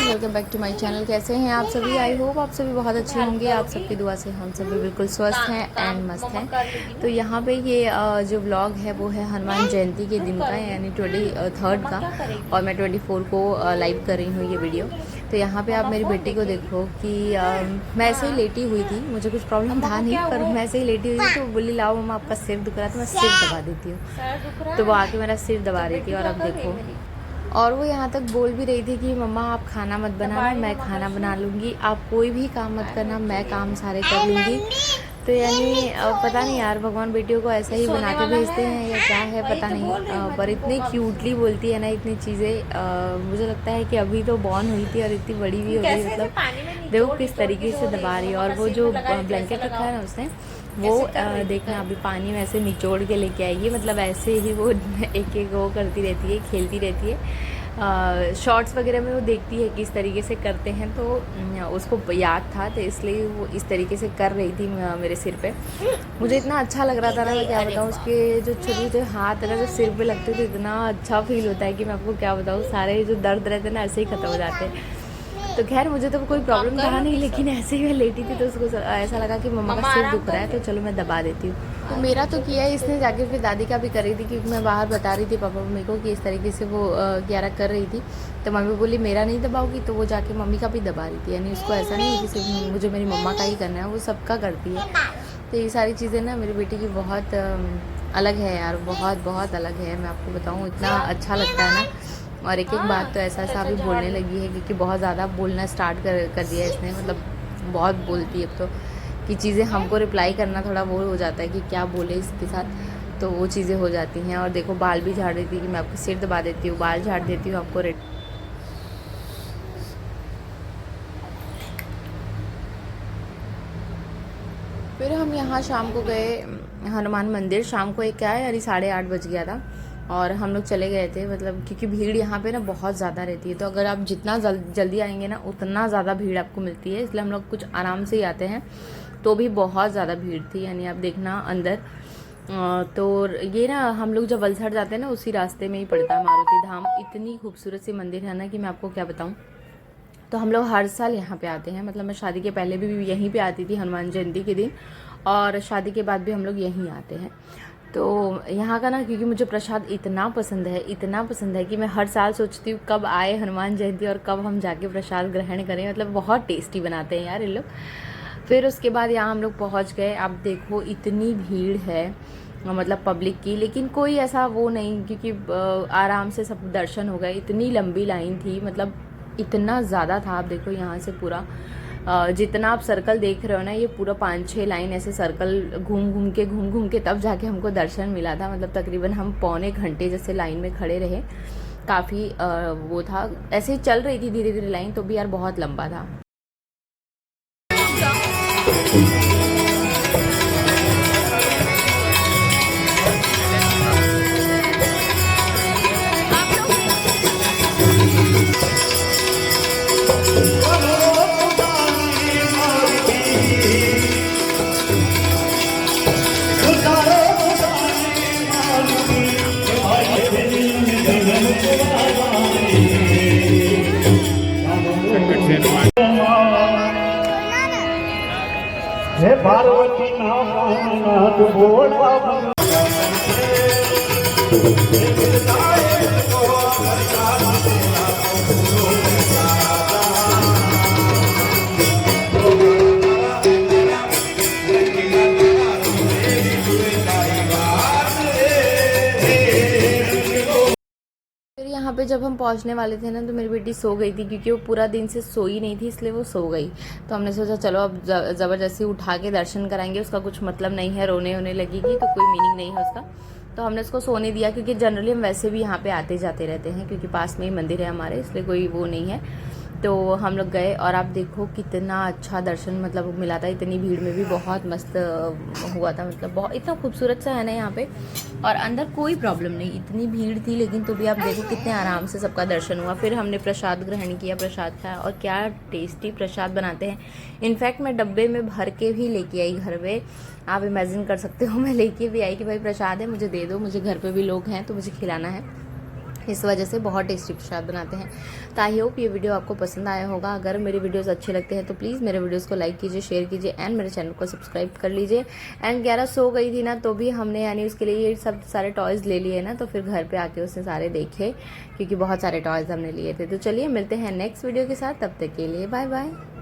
Welcome back to my channel. कैसे हैं आप सभी? आई होप आप सभी बहुत अच्छे होंगे। आप सबकी दुआ से हम सभी बिल्कुल स्वस्थ हैं एंड मस्त हैं। तो यहाँ पे ये जो व्लॉग है वो है हनुमान जयंती के दिन का, यानी 23 का, और मैं 24 को लाइव कर रही हूँ ये वीडियो। तो यहाँ पे आप मेरी बेटी को देखो कि मैं ऐसे ही लेटी हुई थी, मुझे कुछ प्रॉब्लम था नहीं, पर मैं ऐसे ही लेटी हुई थी तो बोली लाओ मम्मा आपका सिर दुख रहा है तो मैं सिर दबा देती हूँ। तो वो आके मेरा सिर दबा रही थी और अब देखो, और वो यहाँ तक बोल भी रही थी कि मम्मा आप खाना मत बनाना, मैं खाना बना लूँगी, आप कोई भी काम मत करना, मैं काम सारे कर लूँगी। तो यानी पता नहीं यार, भगवान बेटियों को ऐसा ही बना के भेजते हैं या क्या है पता नहीं, पर इतनी क्यूटली बोलती है ना इतनी चीज़ें। मुझे लगता है कि अभी तो बॉर्न हुई थी और इतनी बड़ी भी हो गई, मतलब देखो किस तरीके से दबा रही है। और वो जो ब्लैंकेट रखा है ना उसने, वो देखना अभी पानी में ऐसे निचोड़ के लेके आएगी, मतलब ऐसे ही वो एक एक वो करती रहती है, खेलती रहती है। शॉर्ट्स वगैरह में वो देखती है किस तरीके से करते हैं, तो उसको याद था, तो इसलिए वो इस तरीके से कर रही थी मेरे सिर पे। मुझे इतना अच्छा लग रहा था ना, मैं क्या बताऊँ, उसके जो छोटे छोटे हाथ है ना जो सिर पे लगते थे, इतना अच्छा फील होता है कि मैं आपको क्या बताऊँ, सारे जो दर्द रहते हैं ना ऐसे ही ख़त्म हो जाते हैं। तो खैर मुझे तो कोई प्रॉब्लम था नहीं, लेकिन ऐसे ही मैं लेटी थी तो उसको ऐसा लगा कि मम्मा का सिर दुख रहा है तो चलो मैं दबा देती हूँ। तो मेरा तो किया है इसने, जाके फिर दादी का भी कर रही थी, क्योंकि मैं बाहर बता रही थी पापा मम्मी को कि इस तरीके से वो क्यारा कर रही थी। तो मम्मी बोली मेरा नहीं दबाओगी, तो वो जाके मम्मी का भी दबा रही थी। यानी उसको ऐसा नहीं है कि सिर्फ मुझे मेरी मम्मा का ही करना है, वो सबका करती है। तो ये सारी चीज़ें ना मेरी बेटी की बहुत अलग है यार, बहुत बहुत अलग है। मैं आपको बताऊँ इतना अच्छा लगता है ना। और एक एक बात तो ऐसा ऐसा अभी बोलने लगी है, क्योंकि बहुत ज़्यादा बोलना स्टार्ट कर दिया है इसने, मतलब बहुत बोलती है अब तो, कि चीज़ें हमको रिप्लाई करना थोड़ा वो हो जाता है कि क्या बोले इसके साथ, तो वो चीज़ें हो जाती हैं। और देखो बाल भी झाड़ देती है कि मैं आपको सिर दबा देती हूँ, बाल झाड़ देती हूँ आपको रेड। फिर हम यहाँ शाम को गए हनुमान मंदिर, शाम को एक क्या है यानी 8:30 बज गया था, और हम लोग चले गए थे, मतलब क्योंकि भीड़ यहाँ पे ना बहुत ज़्यादा रहती है, तो अगर आप जितना जल्दी आएंगे ना उतना ज़्यादा भीड़ आपको मिलती है, इसलिए हम लोग कुछ आराम से ही आते हैं। तो भी बहुत ज़्यादा भीड़ थी, यानी आप देखना अंदर। तो ये ना हम लोग जब वलसाड़ जाते हैं ना उसी रास्ते में ही पड़ता है मारुति धाम। इतनी खूबसूरत सी मंदिर है ना कि मैं आपको क्या बताऊँ। तो हम लोग हर साल यहाँ पे आते हैं, मतलब मैं शादी के पहले भी यहीं पे आती थी हनुमान जयंती के दिन, और शादी के बाद भी हम लोग यहीं आते हैं। तो यहाँ का ना, क्योंकि मुझे प्रसाद इतना पसंद है, इतना पसंद है कि मैं हर साल सोचती हूँ कब आए हनुमान जयंती और कब हम जाके प्रसाद ग्रहण करें, मतलब बहुत टेस्टी बनाते हैं यार ये लोग। फिर उसके बाद यहाँ हम लोग पहुँच गए। आप देखो इतनी भीड़ है, मतलब पब्लिक की, लेकिन कोई ऐसा वो नहीं, क्योंकि आराम से सब दर्शन हो गए। इतनी लंबी लाइन थी, मतलब इतना ज़्यादा था। आप देखो यहाँ से पूरा जितना आप सर्कल देख रहे हो ना, ये पूरा 5-6 लाइन ऐसे सर्कल घूम घूम के तब जाके हमको दर्शन मिला था। मतलब तकरीबन हम पौने घंटे जैसे लाइन में खड़े रहे। काफ़ी वो था, ऐसे ही चल रही थी धीरे धीरे लाइन, तो भी यार बहुत लंबा था। हे पार्वती नाथ बोला यहाँ पे जब हम पहुँचने वाले थे ना, तो मेरी बेटी सो गई थी, क्योंकि वो पूरा दिन से सोई नहीं थी, इसलिए वो सो गई। तो हमने सोचा चलो अब ज़बरदस्ती उठा के दर्शन कराएंगे, उसका कुछ मतलब नहीं है, रोने होने लगेगी तो कोई मीनिंग नहीं है उसका। तो हमने उसको सोने दिया, क्योंकि जनरली हम वैसे भी यहाँ पे आते जाते रहते हैं, क्योंकि पास में ही मंदिर है हमारे, इसलिए कोई वो नहीं है। तो हम लोग गए और आप देखो कितना अच्छा दर्शन मतलब मिला था। इतनी भीड़ में भी बहुत मस्त हुआ था, मतलब बहुत इतना खूबसूरत सा है ना यहाँ पे, और अंदर कोई प्रॉब्लम नहीं, इतनी भीड़ थी लेकिन तो भी आप देखो कितने आराम से सबका दर्शन हुआ। फिर हमने प्रसाद ग्रहण किया, प्रसाद खाया, और क्या टेस्टी प्रसाद बनाते हैं। इनफैक्ट मैं डब्बे में भर के भी लेके आई घर पे, आप इमेजिन कर सकते हो, मैं लेके भी आई कि भाई प्रसाद है मुझे दे दो, मुझे घर पे भी लोग हैं तो मुझे खिलाना है। इस वजह से बहुत टेस्टी प्रसाद बनाते हैं। तो आई होप ये वीडियो आपको पसंद आया होगा। अगर मेरे वीडियोस अच्छे लगते हैं तो प्लीज़ मेरे वीडियोस को लाइक कीजिए, शेयर कीजिए एंड मेरे चैनल को सब्सक्राइब कर लीजिए। एंड 11 सो गई थी ना, तो भी हमने यानी उसके लिए ये सब सारे टॉयज़ ले लिए ना, तो फिर घर पे आके उसने सारे देखे, क्योंकि बहुत सारे टॉयज़ हमने लिए थे। तो चलिए मिलते हैं नेक्स्ट वीडियो के साथ, तब तक के लिए बाय बाय।